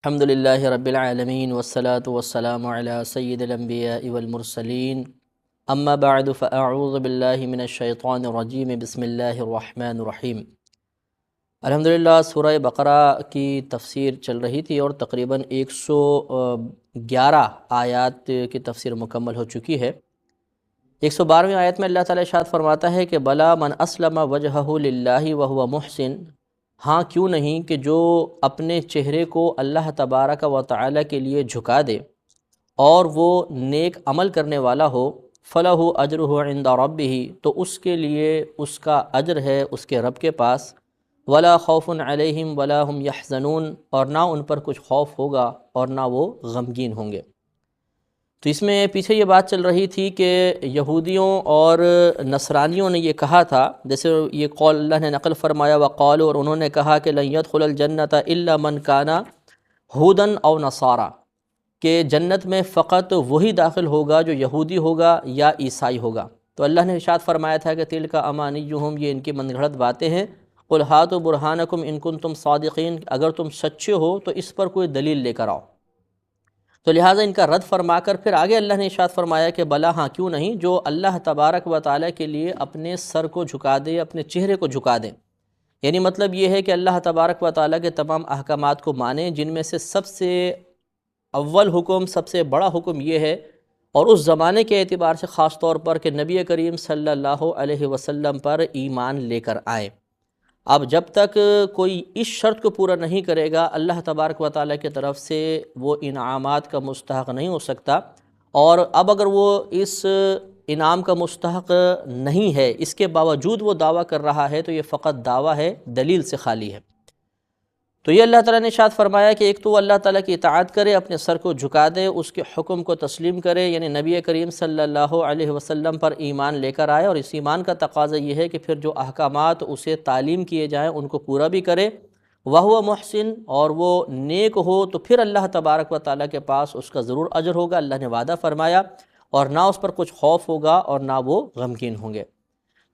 الحمد للہ رب العالمین والصلاة والسلام علی سید الانبیاء والمرسلین اما بعد فاعوذ باللہ من الشیطان الرجیم بسم اللہ الرحمن الرحیم۔ الحمدللہ سورہ بقرہ کی تفسیر چل رہی تھی اور تقریباً 111 آیات کی تفسیر مکمل ہو چکی ہے۔ 112ویں آیت میں اللہ تعالیٰ ارشاد فرماتا ہے کہ بلا من اسلم وجہہ للہ وہو محسن، ہاں کیوں نہیں کہ جو اپنے چہرے کو اللہ تبارک و تعالیٰ کے لیے جھکا دے اور وہ نیک عمل کرنے والا ہو، فلہ اجرہ عند ربہ، تو اس کے لیے اس کا اجر ہے اس کے رب کے پاس، ولا خوف علیہم ولا هم یحزنون، اور نہ ان پر کچھ خوف ہوگا اور نہ وہ غمگین ہوں گے۔ تو اس میں پیچھے یہ بات چل رہی تھی کہ یہودیوں اور نصرانیوں نے یہ کہا تھا، جیسے یہ قول اللہ نے نقل فرمایا وقالوا، اور انہوں نے کہا کہ لن يدخل الجنت الا من کان ہودن او نصارا، کہ جنت میں فقط وہی داخل ہوگا جو یہودی ہوگا یا عیسائی ہوگا۔ تو اللہ نے ارشاد فرمایا تھا کہ تلک امانیہم، یہ ان کی من گھڑت باتیں ہیں، قل ہاتوا برہانکم ان کنتم صادقین، اگر تم سچے ہو تو اس پر کوئی دلیل لے کر آؤ۔ تو لہٰذا ان کا رد فرما کر پھر آگے اللہ نے ارشاد فرمایا کہ بلا ہاں کیوں نہیں، جو اللہ تبارک و تعالیٰ کے لیے اپنے سر کو جھکا دے، اپنے چہرے کو جھکا دے، یعنی مطلب یہ ہے کہ اللہ تبارک و تعالیٰ کے تمام احکامات کو مانیں، جن میں سے سب سے اول حکم، سب سے بڑا حکم یہ ہے، اور اس زمانے کے اعتبار سے خاص طور پر، کہ نبی کریم صلی اللہ علیہ وسلم پر ایمان لے کر آئے۔ اب جب تک کوئی اس شرط کو پورا نہیں کرے گا، اللہ تبارک و تعالیٰ کی طرف سے وہ انعامات کا مستحق نہیں ہو سکتا، اور اب اگر وہ اس انعام کا مستحق نہیں ہے، اس کے باوجود وہ دعویٰ کر رہا ہے، تو یہ فقط دعویٰ ہے، دلیل سے خالی ہے۔ تو یہ اللہ تعالیٰ نے ارشاد فرمایا کہ ایک تو اللہ تعالیٰ کی اطاعت کرے، اپنے سر کو جھکا دے، اس کے حکم کو تسلیم کرے، یعنی نبی کریم صلی اللہ علیہ وسلم پر ایمان لے کر آئے، اور اس ایمان کا تقاضا یہ ہے کہ پھر جو احکامات اسے تعلیم کیے جائیں ان کو پورا بھی کرے، وہو محسن، اور وہ نیک ہو، تو پھر اللہ تبارک و تعالیٰ کے پاس اس کا ضرور اجر ہوگا، اللہ نے وعدہ فرمایا، اور نہ اس پر کچھ خوف ہوگا اور نہ وہ غمگین ہوں گے۔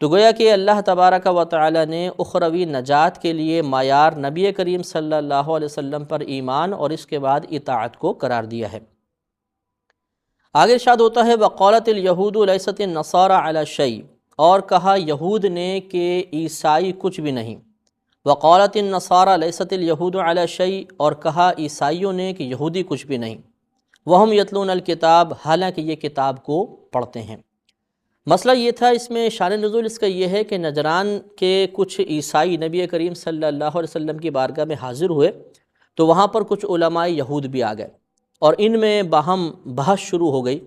تو گویا کہ اللہ تبارک و تعالیٰ نے اخروی نجات کے لیے معیار نبی کریم صلی اللہ علیہ وسلم پر ایمان اور اس کے بعد اطاعت کو قرار دیا ہے۔ آگے ارشاد ہوتا ہے وقالت الیہود لیست النصارى علی شیء، اور کہا یہود نے کہ عیسائی کچھ بھی نہیں، وقالت النصارى لیست الیہود علی شیء، اور کہا عیسائیوں نے کہ یہودی کچھ بھی نہیں، وہم یتلون الکتاب، حالانکہ یہ کتاب کو پڑھتے ہیں۔ مسئلہ یہ تھا، اس میں شان نزول اس کا یہ ہے کہ نجران کے کچھ عیسائی نبی کریم صلی اللہ علیہ وسلم کی بارگاہ میں حاضر ہوئے، تو وہاں پر کچھ علماء یہود بھی آ گئے، اور ان میں باہم بحث شروع ہو گئی،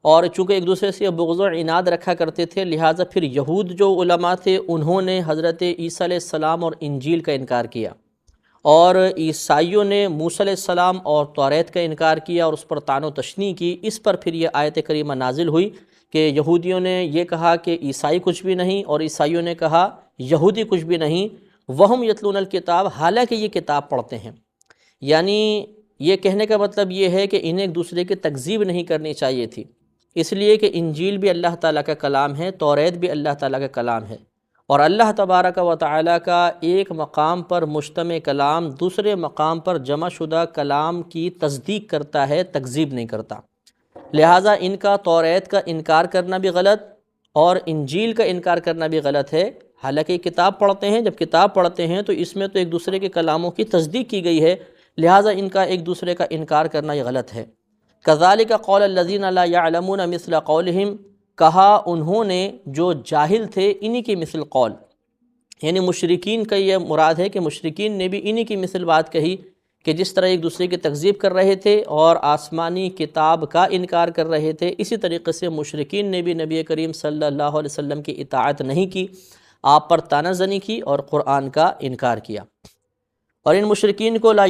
اور چونکہ ایک دوسرے سے بغض و عناد رکھا کرتے تھے، لہٰذا پھر یہود جو علماء تھے انہوں نے حضرت عیسیٰ علیہ السلام اور انجیل کا انکار کیا، اور عیسائیوں نے موسیٰ علیہ السلام اور توریت کا انکار کیا اور اس پر طعن و تشنیع کی۔ اس پر پھر یہ آیت کریمہ نازل ہوئی کہ یہودیوں نے یہ کہا کہ عیسائی کچھ بھی نہیں، اور عیسائیوں نے کہا یہودی کچھ بھی نہیں، وہم یتلون الکتاب، حالانکہ یہ کتاب پڑھتے ہیں۔ یعنی یہ کہنے کا مطلب یہ ہے کہ انہیں ایک دوسرے کی تکذیب نہیں کرنی چاہیے تھی، اس لیے کہ انجیل بھی اللہ تعالیٰ کا کلام ہے، توریت بھی اللہ تعالیٰ کا کلام ہے، اور اللہ تبارک و تعالیٰ کا ایک مقام پر مجتمع کلام دوسرے مقام پر جمع شدہ کلام کی تصدیق کرتا ہے، تکذیب نہیں کرتا۔ لہٰذا ان کا توریت کا انکار کرنا بھی غلط اور انجیل کا انکار کرنا بھی غلط ہے، حالانکہ کتاب پڑھتے ہیں۔ جب کتاب پڑھتے ہیں تو اس میں تو ایک دوسرے کے کلاموں کی تصدیق کی گئی ہے، لہٰذا ان کا ایک دوسرے کا انکار کرنا یہ غلط ہے۔ کذالک قول الذین لا یعلمون مثل قولہم، کہا انہوں نے جو جاہل تھے انہی کی مثل قول، یعنی مشرکین کا یہ مراد ہے کہ مشرکین نے بھی انہی کی مثل بات کہی، کہ جس طرح ایک دوسرے کی تکذیب کر رہے تھے اور آسمانی کتاب کا انکار کر رہے تھے، اسی طریقے سے مشرکین نے بھی نبی کریم صلی اللہ علیہ وسلم کی اطاعت نہیں کی، آپ پر طعنہ زنی کی اور قرآن کا انکار کیا۔ اور ان مشرکین کو لا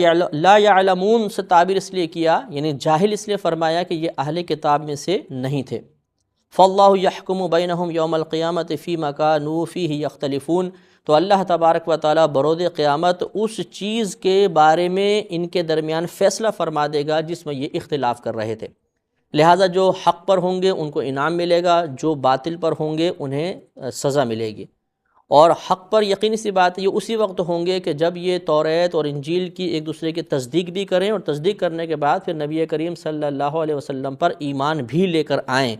یعلمون سے تعبیر اس لیے کیا، یعنی جاہل اس لیے فرمایا کہ یہ اہل کتاب میں سے نہیں تھے۔ فاللہ یحکم بینہم یوم القیامت فیما کانوا فیہ یختلفون، تو اللہ تبارک و تعالیٰ بروز قیامت اس چیز کے بارے میں ان کے درمیان فیصلہ فرما دے گا جس میں یہ اختلاف کر رہے تھے، لہٰذا جو حق پر ہوں گے ان کو انعام ملے گا، جو باطل پر ہوں گے انہیں سزا ملے گی۔ اور حق پر یقینی سی بات ہے یہ اسی وقت ہوں گے کہ جب یہ توریت اور انجیل کی ایک دوسرے کی تصدیق بھی کریں، اور تصدیق کرنے کے بعد پھر نبی کریم صلی اللہ علیہ وسلم پر ایمان بھی لے کر آئیں،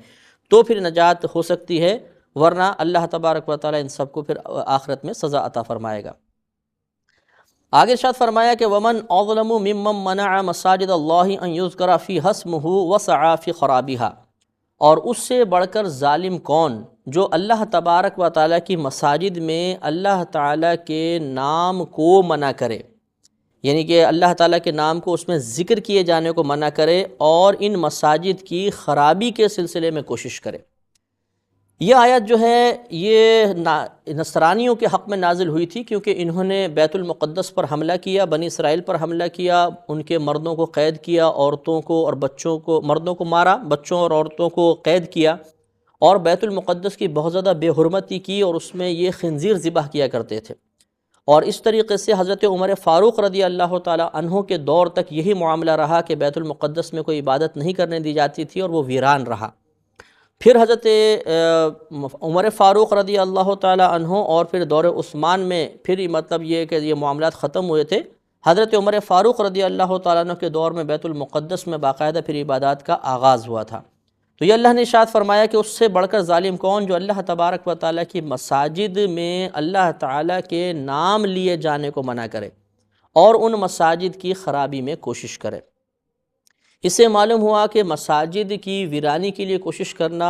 تو پھر نجات ہو سکتی ہے، ورنہ اللہ تبارک و تعالیٰ ان سب کو پھر آخرت میں سزا عطا فرمائے گا۔ آگے ارشاد فرمایا کہ ومن اظلم ممن منع مساجد اللہ ان یذکر فیہا اسمہ وسعی فی خرابہا، اور اس سے بڑھ کر ظالم کون جو اللہ تبارک و تعالیٰ کی مساجد میں اللہ تعالیٰ کے نام کو منع کرے، یعنی کہ اللہ تعالیٰ کے نام کو اس میں ذکر کیے جانے کو منع کرے اور ان مساجد کی خرابی کے سلسلے میں کوشش کرے۔ یہ آیت جو ہے یہ نصرانیوں کے حق میں نازل ہوئی تھی، کیونکہ انہوں نے بیت المقدس پر حملہ کیا، بنی اسرائیل پر حملہ کیا، ان کے مردوں کو قید کیا، عورتوں کو اور بچوں کو، مردوں کو مارا، بچوں اور عورتوں کو قید کیا، اور بیت المقدس کی بہت زیادہ بے حرمتی کی، اور اس میں یہ خنزیر ذبح کیا کرتے تھے۔ اور اس طریقے سے حضرت عمر فاروق رضی اللہ تعالی عنہ کے دور تک یہی معاملہ رہا کہ بیت المقدس میں کوئی عبادت نہیں کرنے دی جاتی تھی اور وہ ویران رہا۔ پھر حضرت عمر فاروق رضی اللہ تعالی عنہ اور پھر دور عثمان میں پھر مطلب یہ کہ یہ معاملات ختم ہوئے تھے۔ حضرت عمر فاروق رضی اللہ تعالیٰ عنہ کے دور میں بیت المقدس میں باقاعدہ پھر عبادات کا آغاز ہوا تھا۔ تو یہ اللہ نے ارشاد فرمایا کہ اس سے بڑھ کر ظالم کون جو اللہ تبارک و تعالیٰ کی مساجد میں اللہ تعالیٰ کے نام لیے جانے کو منع کرے اور ان مساجد کی خرابی میں کوشش کرے۔ اس سے معلوم ہوا کہ مساجد کی ویرانی کے لیے کوشش کرنا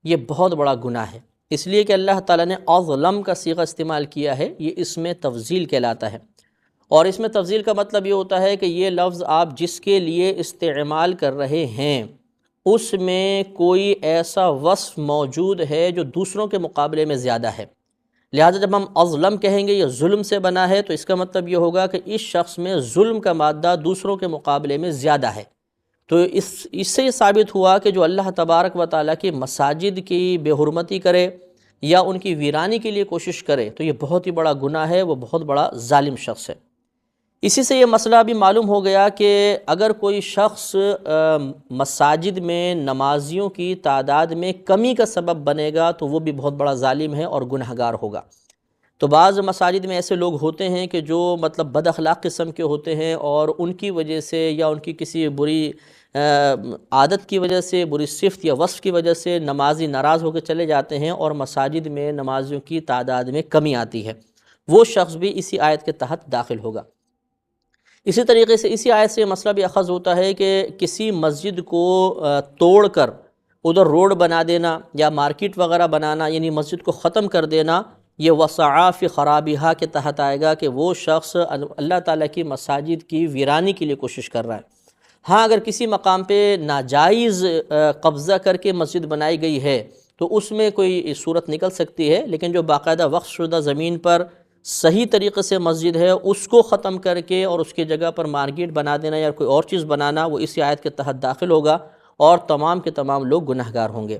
یہ بہت بڑا گناہ ہے، اس لیے کہ اللہ تعالیٰ نے اظلم کا صیغہ استعمال کیا ہے، یہ اس میں تفضیل کہلاتا ہے، اور اس میں تفضیل کا مطلب یہ ہوتا ہے کہ یہ لفظ آپ جس کے لیے استعمال کر رہے ہیں اس میں کوئی ایسا وصف موجود ہے جو دوسروں کے مقابلے میں زیادہ ہے۔ لہٰذا جب ہم اظلم کہیں گے یہ ظلم سے بنا ہے تو اس کا مطلب یہ ہوگا کہ اس شخص میں ظلم کا مادہ دوسروں کے مقابلے میں زیادہ ہے۔ تو اس سے یہ ثابت ہوا کہ جو اللہ تبارک و تعالیٰ کی مساجد کی بے حرمتی کرے یا ان کی ویرانی کے لیے کوشش کرے تو یہ بہت ہی بڑا گناہ ہے، وہ بہت بڑا ظالم شخص ہے۔ اسی سے یہ مسئلہ بھی معلوم ہو گیا کہ اگر کوئی شخص مساجد میں نمازیوں کی تعداد میں کمی کا سبب بنے گا تو وہ بھی بہت بڑا ظالم ہے اور گنہگار ہوگا۔ تو بعض مساجد میں ایسے لوگ ہوتے ہیں کہ جو مطلب بد اخلاق قسم کے ہوتے ہیں، اور ان کی وجہ سے یا ان کی کسی بری عادت کی وجہ سے، بری صفت یا وصف کی وجہ سے نمازی ناراض ہو کے چلے جاتے ہیں اور مساجد میں نمازیوں کی تعداد میں کمی آتی ہے، وہ شخص بھی اسی آیت کے تحت داخل ہوگا۔ اسی طریقے سے اسی آیت سے مسئلہ بھی اخذ ہوتا ہے کہ کسی مسجد کو توڑ کر ادھر روڈ بنا دینا یا مارکیٹ وغیرہ بنانا، یعنی مسجد کو ختم کر دینا، یہ وسعی فی خرابہا کے تحت آئے گا کہ وہ شخص اللہ تعالیٰ کی مساجد کی ویرانی کے لیے کوشش کر رہا ہے۔ ہاں اگر کسی مقام پہ ناجائز قبضہ کر کے مسجد بنائی گئی ہے تو اس میں کوئی صورت نکل سکتی ہے، لیکن جو باقاعدہ وقف شدہ زمین پر صحیح طریقے سے مسجد ہے اس کو ختم کر کے اور اس کی جگہ پر مارکیٹ بنا دینا یا کوئی اور چیز بنانا، وہ اسی آیت کے تحت داخل ہوگا اور تمام کے تمام لوگ گنہگار ہوں گے۔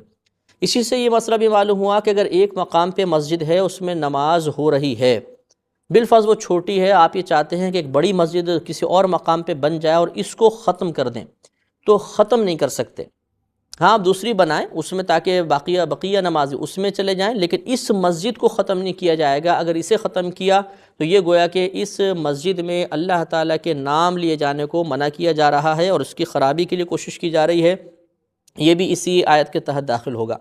اسی سے یہ مسئلہ بھی معلوم ہوا کہ اگر ایک مقام پہ مسجد ہے، اس میں نماز ہو رہی ہے، بالفرض وہ چھوٹی ہے، آپ یہ چاہتے ہیں کہ ایک بڑی مسجد کسی اور مقام پہ بن جائے اور اس کو ختم کر دیں، تو ختم نہیں کر سکتے۔ ہاں آپ دوسری بنائیں اس میں تاکہ بقیہ نمازی اس میں چلے جائیں، لیکن اس مسجد کو ختم نہیں کیا جائے گا۔ اگر اسے ختم کیا تو یہ گویا کہ اس مسجد میں اللہ تعالیٰ کے نام لیے جانے کو منع کیا جا رہا ہے اور اس کی خرابی کے لیے کوشش کی جا رہی ہے، یہ بھی اسی آیت کے تحت داخل ہوگا۔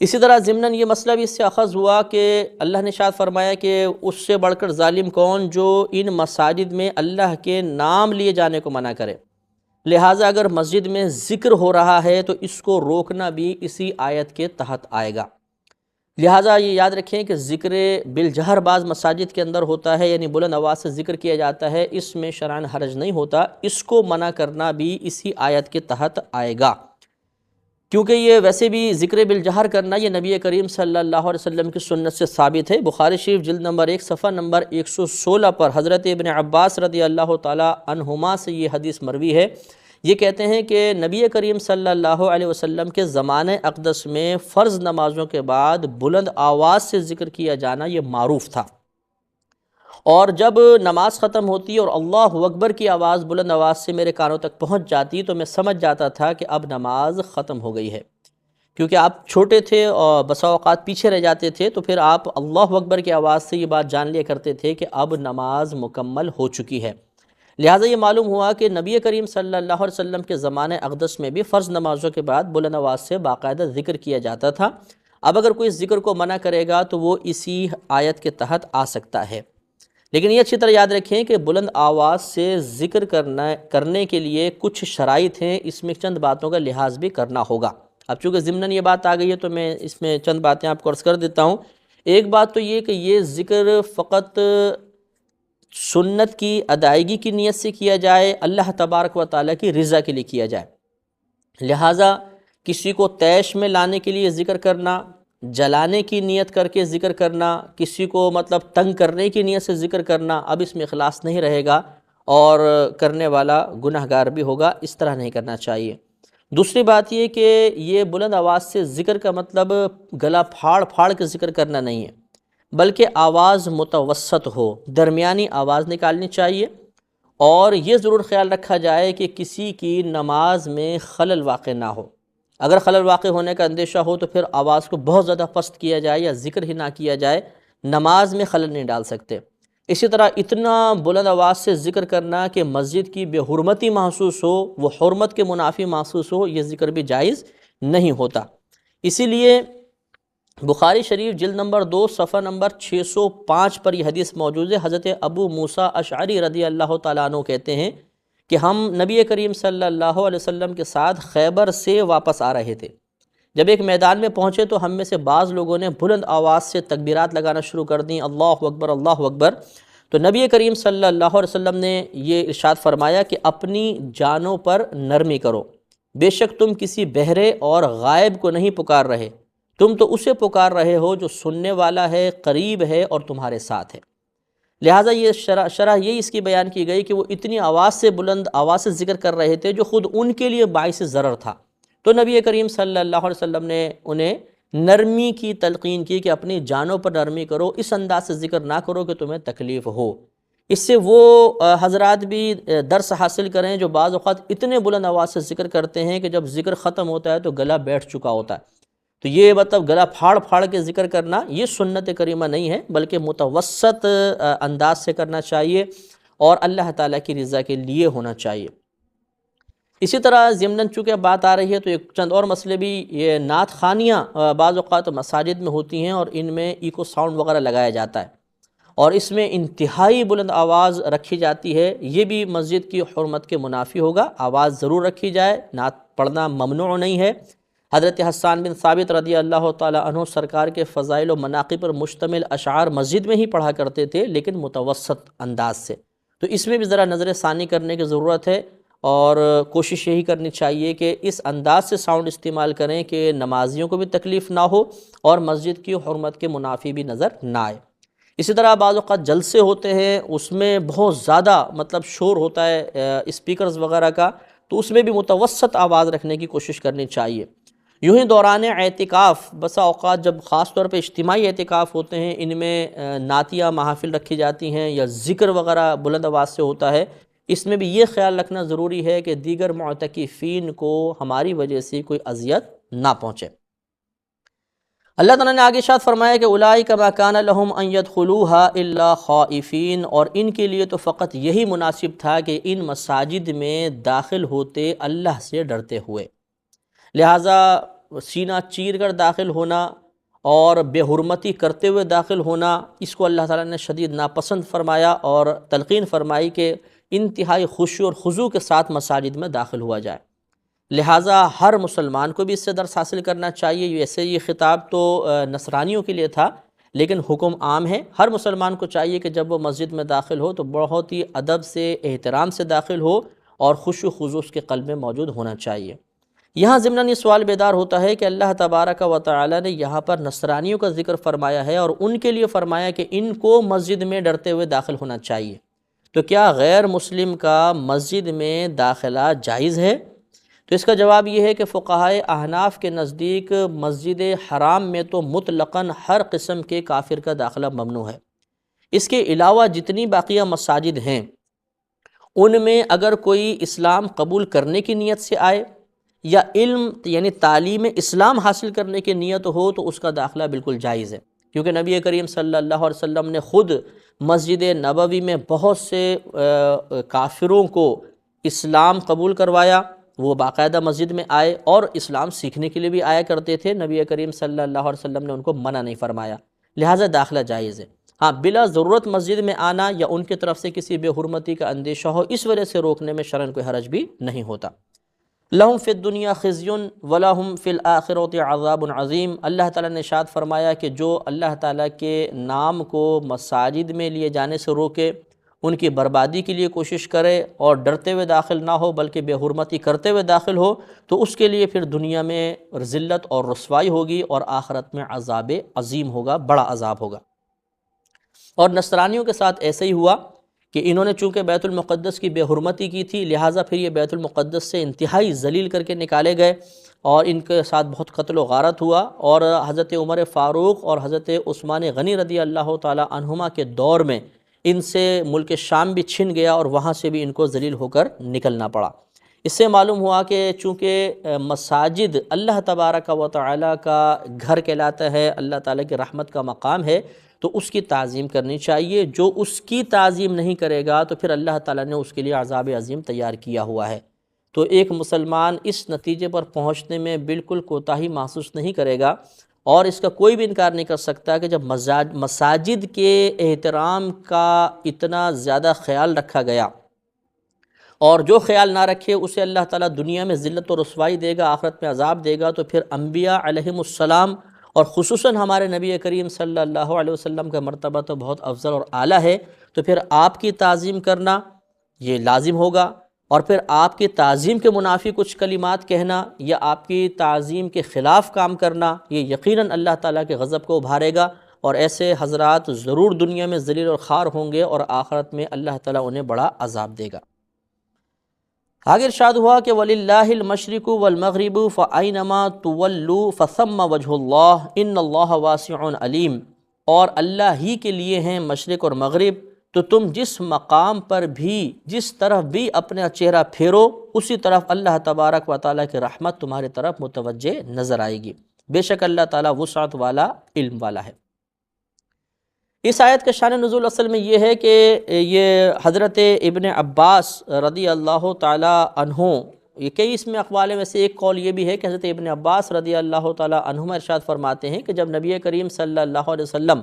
اسی طرح ضمناً یہ مسئلہ بھی اس سے اخذ ہوا کہ اللہ نے ارشاد فرمایا کہ اس سے بڑھ کر ظالم کون جو ان مساجد میں اللہ کے نام لیے جانے کو منع کرے۔ لہٰذا اگر مسجد میں ذکر ہو رہا ہے تو اس کو روکنا بھی اسی آیت کے تحت آئے گا۔ لہٰذا یہ یاد رکھیں کہ ذکر بالجہر بعض مساجد کے اندر ہوتا ہے، یعنی بلند آواز سے ذکر کیا جاتا ہے، اس میں شرعاً حرج نہیں ہوتا، اس کو منع کرنا بھی اسی آیت کے تحت آئے گا، کیونکہ یہ ویسے بھی ذکر بالجہر کرنا یہ نبی کریم صلی اللہ علیہ وسلم کی سنت سے ثابت ہے۔ بخاری شریف جلد نمبر 1 صفحہ نمبر 116 پر حضرت ابن عباس رضی اللہ تعالی عنہما سے یہ حدیث مروی ہے۔ یہ کہتے ہیں کہ نبی کریم صلی اللہ علیہ وسلم کے زمانہ اقدس میں فرض نمازوں کے بعد بلند آواز سے ذکر کیا جانا یہ معروف تھا، اور جب نماز ختم ہوتی اور اللہ اکبر کی آواز بلند آواز سے میرے کانوں تک پہنچ جاتی تو میں سمجھ جاتا تھا کہ اب نماز ختم ہو گئی ہے۔ کیونکہ آپ چھوٹے تھے اور بسا اوقات پیچھے رہ جاتے تھے، تو پھر آپ اللہ اکبر کی آواز سے یہ بات جان لیا کرتے تھے کہ اب نماز مکمل ہو چکی ہے۔ لہٰذا یہ معلوم ہوا کہ نبی کریم صلی اللہ علیہ وسلم کے زمانہ اقدس میں بھی فرض نمازوں کے بعد بلند آواز سے باقاعدہ ذکر کیا جاتا تھا۔ اب اگر کوئی اس ذکر کو منع کرے گا تو وہ اسی آیت کے تحت آ سکتا ہے۔ لیکن یہ اچھی طرح یاد رکھیں کہ بلند آواز سے ذکر کرنے کے لیے کچھ شرائط ہیں، اس میں چند باتوں کا لحاظ بھی کرنا ہوگا۔ اب چونکہ ضمناً یہ بات آ گئی ہے تو میں اس میں چند باتیں آپ کو عرض کر دیتا ہوں۔ ایک بات تو یہ کہ یہ ذکر فقط سنت کی ادائیگی کی نیت سے کیا جائے، اللہ تبارک و تعالیٰ کی رضا کے لیے کیا جائے۔ لہٰذا کسی کو طیش میں لانے کے لیے ذکر کرنا، جلانے کی نیت کر کے ذکر کرنا، کسی کو مطلب تنگ کرنے کی نیت سے ذکر کرنا، اب اس میں اخلاص نہیں رہے گا اور کرنے والا گناہ گار بھی ہوگا، اس طرح نہیں کرنا چاہیے۔ دوسری بات یہ کہ یہ بلند آواز سے ذکر کا مطلب گلا پھاڑ پھاڑ کے ذکر کرنا نہیں ہے، بلکہ آواز متوسط ہو، درمیانی آواز نکالنی چاہیے، اور یہ ضرور خیال رکھا جائے کہ کسی کی نماز میں خلل واقع نہ ہو۔ اگر خلل واقع ہونے کا اندیشہ ہو تو پھر آواز کو بہت زیادہ پست کیا جائے یا ذکر ہی نہ کیا جائے، نماز میں خلل نہیں ڈال سکتے۔ اسی طرح اتنا بلند آواز سے ذکر کرنا کہ مسجد کی بے حرمتی محسوس ہو، وہ حرمت کے منافی محسوس ہو، یہ ذکر بھی جائز نہیں ہوتا۔ اسی لیے بخاری شریف جلد نمبر 2 صفحہ نمبر 605 پر یہ حدیث موجود ہے۔ حضرت ابو موسیٰ اشعری رضی اللہ تعالیٰ عنہ کہتے ہیں کہ ہم نبی کریم صلی اللہ علیہ وسلم کے ساتھ خیبر سے واپس آ رہے تھے۔ جب ایک میدان میں پہنچے تو ہم میں سے بعض لوگوں نے بلند آواز سے تکبیرات لگانا شروع کر دیں، اللہ اکبر اللہ اکبر۔ تو نبی کریم صلی اللہ علیہ وسلم نے یہ ارشاد فرمایا کہ اپنی جانوں پر نرمی کرو، بے شک تم کسی بہرے اور غائب کو نہیں پکار رہے، تم تو اسے پکار رہے ہو جو سننے والا ہے، قریب ہے اور تمہارے ساتھ ہے۔ لہٰذا یہ شرح یہی اس کی بیان کی گئی کہ وہ اتنی آواز سے بلند آواز سے ذکر کر رہے تھے جو خود ان کے لیے باعث ضرر تھا، تو نبی کریم صلی اللہ علیہ وسلم نے انہیں نرمی کی تلقین کی کہ اپنی جانوں پر نرمی کرو، اس انداز سے ذکر نہ کرو کہ تمہیں تکلیف ہو۔ اس سے وہ حضرات بھی درس حاصل کریں جو بعض اوقات اتنے بلند آواز سے ذکر کرتے ہیں کہ جب ذکر ختم ہوتا ہے تو گلا بیٹھ چکا ہوتا ہے۔ تو یہ مطلب گلا پھاڑ پھاڑ کے ذکر کرنا یہ سنت کریمہ نہیں ہے، بلکہ متوسط انداز سے کرنا چاہیے اور اللہ تعالیٰ کی رضا کے لیے ہونا چاہیے۔ اسی طرح ضمناً چونکہ بات آ رہی ہے تو ایک چند اور مسئلے بھی، یہ نعت خوانیاں بعض اوقات مساجد میں ہوتی ہیں اور ان میں ایکو ساؤنڈ وغیرہ لگایا جاتا ہے اور اس میں انتہائی بلند آواز رکھی جاتی ہے، یہ بھی مسجد کی حرمت کے منافی ہوگا۔ آواز ضرور رکھی جائے، نعت پڑھنا ممنوع نہیں ہے۔ حضرت حسان بن ثابت رضی اللہ تعالیٰ عنہ سرکار کے فضائل و مناقب پر مشتمل اشعار مسجد میں ہی پڑھا کرتے تھے، لیکن متوسط انداز سے، تو اس میں بھی ذرا نظر ثانی کرنے کی ضرورت ہے اور کوشش یہی کرنی چاہیے کہ اس انداز سے ساؤنڈ استعمال کریں کہ نمازیوں کو بھی تکلیف نہ ہو اور مسجد کی حرمت کے منافی بھی نظر نہ آئے۔ اسی طرح بعض اوقات جلسے ہوتے ہیں، اس میں بہت زیادہ مطلب شور ہوتا ہے اسپیکرز وغیرہ کا، تو اس میں بھی متوسط آواز رکھنے کی کوشش کرنی چاہیے۔ یوں ہی دوران اعتکاف بسا اوقات جب خاص طور پہ اجتماعی اعتکاف ہوتے ہیں، ان میں نعتیہ محافل رکھی جاتی ہیں یا ذکر وغیرہ بلند آواز سے ہوتا ہے، اس میں بھی یہ خیال رکھنا ضروری ہے کہ دیگر معتکفین کو ہماری وجہ سے کوئی اذیت نہ پہنچے۔ اللہ تعالیٰ نے آگے ارشاد فرمایا کہ اولئک ما کان لہم ان یدخلوها الا خائفین، اور ان کے لیے تو فقط یہی مناسب تھا کہ ان مساجد میں داخل ہوتے اللہ سے ڈرتے ہوئے۔ لہٰذا سینہ چیر کر داخل ہونا اور بے حرمتی کرتے ہوئے داخل ہونا، اس کو اللہ تعالیٰ نے شدید ناپسند فرمایا اور تلقین فرمائی کہ انتہائی خشوع اور خضوع کے ساتھ مساجد میں داخل ہوا جائے۔ لہٰذا ہر مسلمان کو بھی اس سے درس حاصل کرنا چاہیے۔ ویسے یہ خطاب تو نصرانیوں کے لیے تھا، لیکن حکم عام ہے، ہر مسلمان کو چاہیے کہ جب وہ مسجد میں داخل ہو تو بہت ہی ادب سے احترام سے داخل ہو اور خشوع و خضوع اس کے قلب میں موجود ہونا چاہیے۔ یہاں ضمناً یہ سوال بیدار ہوتا ہے کہ اللہ تبارک و تعالی نے یہاں پر نصرانیوں کا ذکر فرمایا ہے اور ان کے لیے فرمایا کہ ان کو مسجد میں ڈرتے ہوئے داخل ہونا چاہیے، تو کیا غیر مسلم کا مسجد میں داخلہ جائز ہے؟ تو اس کا جواب یہ ہے کہ فقہائے احناف کے نزدیک مسجد حرام میں تو مطلقاً ہر قسم کے کافر کا داخلہ ممنوع ہے۔ اس کے علاوہ جتنی باقیہ مساجد ہیں ان میں اگر کوئی اسلام قبول کرنے کی نیت سے آئے یا علم یعنی تعلیم اسلام حاصل کرنے کی نیت ہو تو اس کا داخلہ بالکل جائز ہے، کیونکہ نبی کریم صلی اللہ علیہ وسلم نے خود مسجد نبوی میں بہت سے کافروں کو اسلام قبول کروایا، وہ باقاعدہ مسجد میں آئے اور اسلام سیکھنے کے لیے بھی آیا کرتے تھے، نبی کریم صلی اللہ علیہ وسلم نے ان کو منع نہیں فرمایا، لہٰذا داخلہ جائز ہے۔ ہاں، بلا ضرورت مسجد میں آنا یا ان کی طرف سے کسی بے حرمتی کا اندیشہ ہو، اس وجہ سے روکنے میں شرعاً کوئی حرج بھی نہیں ہوتا۔ لہم فی الدنیا خزی ولہم فی الآخرۃ عذاب عظیم، اللہ تعالیٰ نے ارشاد فرمایا کہ جو اللہ تعالیٰ کے نام کو مساجد میں لیے جانے سے روکے، ان کی بربادی کے لیے کوشش کرے اور ڈرتے ہوئے داخل نہ ہو بلکہ بے حرمتی کرتے ہوئے داخل ہو، تو اس کے لیے پھر دنیا میں ذلت اور رسوائی ہوگی اور آخرت میں عذاب عظیم ہوگا، بڑا عذاب ہوگا۔ اور نصرانیوں کے ساتھ ایسے ہی ہوا کہ انہوں نے چونکہ بیت المقدس کی بے حرمتی کی تھی، لہٰذا پھر یہ بیت المقدس سے انتہائی ذلیل کر کے نکالے گئے اور ان کے ساتھ بہت قتل و غارت ہوا، اور حضرت عمر فاروق اور حضرت عثمان غنی رضی اللہ تعالی عنہما کے دور میں ان سے ملک شام بھی چھن گیا اور وہاں سے بھی ان کو ذلیل ہو کر نکلنا پڑا۔ اس سے معلوم ہوا کہ چونکہ مساجد اللہ تبارک و تعالی کا گھر کہلاتا ہے، اللہ تعالیٰ کی رحمت کا مقام ہے، تو اس کی تعظیم کرنی چاہیے۔ جو اس کی تعظیم نہیں کرے گا تو پھر اللہ تعالیٰ نے اس کے لیے عذاب عظیم تیار کیا ہوا ہے۔ تو ایک مسلمان اس نتیجے پر پہنچنے میں بالکل کوتاہی محسوس نہیں کرے گا، اور اس کا کوئی بھی انکار نہیں کر سکتا کہ جب مساجد کے احترام کا اتنا زیادہ خیال رکھا گیا، اور جو خیال نہ رکھے اسے اللہ تعالیٰ دنیا میں ذلت و رسوائی دے گا، آخرت میں عذاب دے گا، تو پھر انبیاء علیہم السلام اور خصوصاً ہمارے نبی کریم صلی اللہ علیہ وسلم کا مرتبہ تو بہت افضل اور اعلیٰ ہے، تو پھر آپ کی تعظیم کرنا یہ لازم ہوگا، اور پھر آپ کی تعظیم کے منافی کچھ کلمات کہنا یا آپ کی تعظیم کے خلاف کام کرنا یہ یقیناً اللہ تعالیٰ کے غضب کو ابھارے گا، اور ایسے حضرات ضرور دنیا میں ذلیل اور خوار ہوں گے اور آخرت میں اللہ تعالیٰ انہیں بڑا عذاب دے گا۔ آگے ارشاد ہوا کہ وَلِلَّهِ الْمَشْرِقُ وَالْمَغْرِبُ فَأَيْنَمَا تُوَلُّوا فَثَمَّ وَجْهُ اللَّهِ إِنَّ اللَّهَ وَاسِعٌ عَلِيمٌ، اور اللہ ہی کے لیے ہیں مشرق اور مغرب، تو تم جس مقام پر بھی جس طرف بھی اپنا چہرہ پھیرو اسی طرف اللہ تبارک و تعالیٰ کی رحمت تمہاری طرف متوجہ نظر آئے گی، بے شک اللہ تعالیٰ وسعت والا، علم والا ہے۔ اس آیت کا شان نزول اصل میں یہ ہے کہ یہ حضرت ابن عباس رضی اللہ تعالی عنہ، یہ کئی اس میں اقوال میں سے ایک قول یہ بھی ہے کہ حضرت ابن عباس رضی اللہ تعالی عنہما ارشاد فرماتے ہیں کہ جب نبی کریم صلی اللہ علیہ وسلم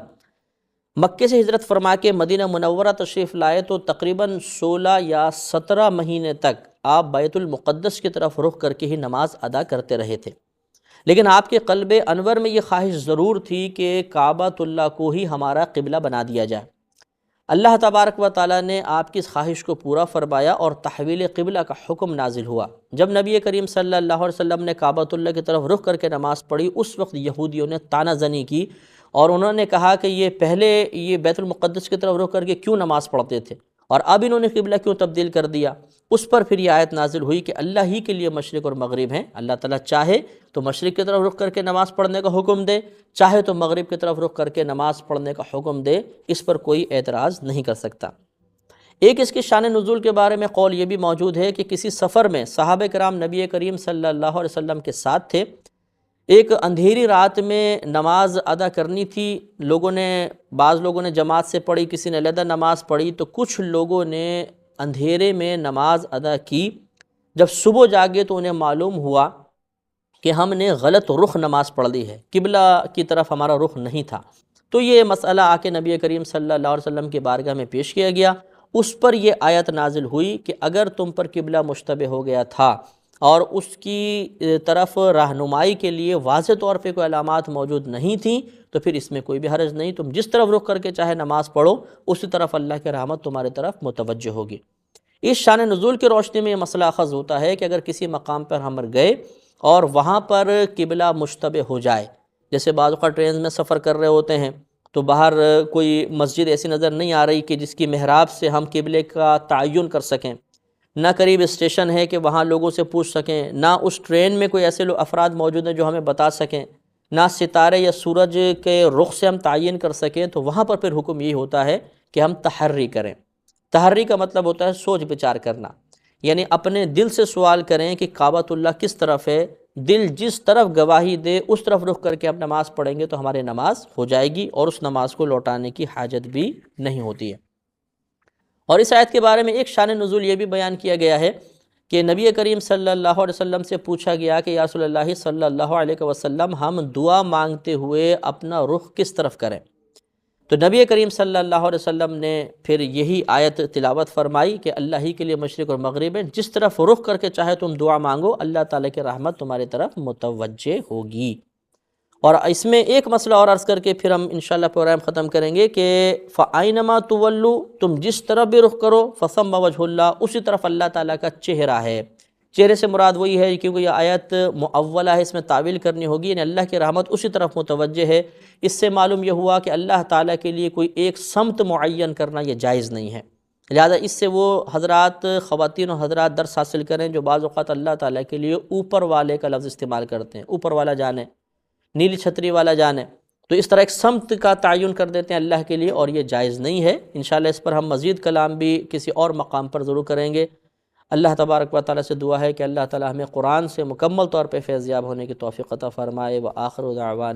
مکے سے ہجرت فرما کے مدینہ منورہ تشریف لائے تو تقریباً 16 یا 17 مہینے تک آپ بیت المقدس کی طرف رخ کر کے ہی نماز ادا کرتے رہے تھے، لیکن آپ کے قلب انور میں یہ خواہش ضرور تھی کہ کعبۃ اللہ کو ہی ہمارا قبلہ بنا دیا جائے۔ اللہ تبارک و تعالیٰ نے آپ کی اس خواہش کو پورا فرمایا اور تحویل قبلہ کا حکم نازل ہوا۔ جب نبی کریم صلی اللہ علیہ وسلم نے کعبۃ اللہ کی طرف رخ کر کے نماز پڑھی، اس وقت یہودیوں نے طعنہ زنی کی اور انہوں نے کہا کہ یہ پہلے یہ بیت المقدس کی طرف رخ کر کے کیوں نماز پڑھتے تھے اور اب انہوں نے قبلہ کیوں تبدیل کر دیا۔ اس پر پھر یہ آیت نازل ہوئی کہ اللہ ہی کے لیے مشرق اور مغرب ہیں، اللہ تعالیٰ چاہے تو مشرق کی طرف رخ کر کے نماز پڑھنے کا حکم دے، چاہے تو مغرب کی طرف رخ کر کے نماز پڑھنے کا حکم دے، اس پر کوئی اعتراض نہیں کر سکتا۔ ایک اس کی شان نزول کے بارے میں قول یہ بھی موجود ہے کہ کسی سفر میں صحابہ کرام نبی کریم صلی اللہ علیہ وسلم کے ساتھ تھے، ایک اندھیری رات میں نماز ادا کرنی تھی، بعض لوگوں نے جماعت سے پڑھی، کسی نے علیحدہ نماز پڑھی، تو کچھ لوگوں نے اندھیرے میں نماز ادا کی۔ جب صبح جاگے تو انہیں معلوم ہوا کہ ہم نے غلط رخ نماز پڑھ لی ہے، قبلہ کی طرف ہمارا رخ نہیں تھا، تو یہ مسئلہ آ کے نبی کریم صلی اللہ علیہ وسلم کی بارگاہ میں پیش کیا گیا۔ اس پر یہ آیت نازل ہوئی کہ اگر تم پر قبلہ مشتبہ ہو گیا تھا اور اس کی طرف رہنمائی کے لیے واضح طور پہ کوئی علامات موجود نہیں تھیں تو پھر اس میں کوئی بھی حرج نہیں، تم جس طرف رخ کر کے چاہے نماز پڑھو اسی طرف اللہ کی رحمت تمہاری طرف متوجہ ہوگی۔ اس شان نزول کی روشنی میں یہ مسئلہ اخذ ہوتا ہے کہ اگر کسی مقام پر ہم گئے اور وہاں پر قبلہ مشتبہ ہو جائے، جیسے بعض اوقات ٹرینز میں سفر کر رہے ہوتے ہیں تو باہر کوئی مسجد ایسی نظر نہیں آ رہی کہ جس کی محراب سے ہم قبلے کا تعین کر سکیں، نہ قریب اسٹیشن ہے کہ وہاں لوگوں سے پوچھ سکیں، نہ اس ٹرین میں کوئی ایسے افراد موجود ہیں جو ہمیں بتا سکیں، نہ ستارے یا سورج کے رخ سے ہم تعین کر سکیں، تو وہاں پر پھر حکم یہ ہوتا ہے کہ ہم تحری کریں۔ تحری کا مطلب ہوتا ہے سوچ بچار کرنا، یعنی اپنے دل سے سوال کریں کہ کعبۃ اللہ کس طرف ہے، دل جس طرف گواہی دے اس طرف رخ کر کے ہم نماز پڑھیں گے تو ہماری نماز ہو جائے گی اور اس نماز کو لوٹانے کی حاجت بھی نہیں ہوتی ہے۔ اور اس آیت کے بارے میں ایک شان نزول یہ بھی بیان کیا گیا ہے کہ نبی کریم صلی اللہ علیہ وسلم سے پوچھا گیا کہ یا رسول اللہ صلی اللہ علیہ وسلم ہم دعا مانگتے ہوئے اپنا رخ کس طرف کریں؟ تو نبی کریم صلی اللہ علیہ وسلم نے پھر یہی آیت تلاوت فرمائی کہ اللہ ہی کے لیے مشرق اور مغرب ہے، جس طرف رخ کر کے چاہے تم دعا مانگو اللہ تعالیٰ کی رحمت تمہاری طرف متوجہ ہوگی۔ اور اس میں ایک مسئلہ اور عرض کر کے پھر ہم انشاءاللہ پروگرام ختم کریں گے کہ فَأَيْنَمَا تُوَلُّوا، تم جس طرف بھی رخ کرو فَثَمَّ وَجْهُ اللَّهِ، اسی طرف اللہ تعالیٰ کا چہرہ ہے۔ چہرے سے مراد وہی ہے کیونکہ یہ آیت معولہ ہے، اس میں تعویل کرنی ہوگی، یعنی اللہ کی رحمت اسی طرف متوجہ ہے۔ اس سے معلوم یہ ہوا کہ اللہ تعالیٰ کے لیے کوئی ایک سمت معین کرنا یہ جائز نہیں ہے، لہذا اس سے وہ حضرات، خواتین و حضرات درس حاصل کریں جو بعض اوقات اللہ تعالیٰ کے لیے اوپر والے کا لفظ استعمال کرتے ہیں، اوپر والا جانے، نیلی چھتری والا جانے، تو اس طرح ایک سمت کا تعین کر دیتے ہیں اللہ کے لیے، اور یہ جائز نہیں ہے۔ انشاءاللہ اس پر ہم مزید کلام بھی کسی اور مقام پر ضرور کریں گے۔ اللہ تبارک و تعالیٰ سے دعا ہے کہ اللہ تعالیٰ ہمیں قرآن سے مکمل طور پہ فیض یاب ہونے کی توفیق عطا فرمائے۔ وآخر دعوانا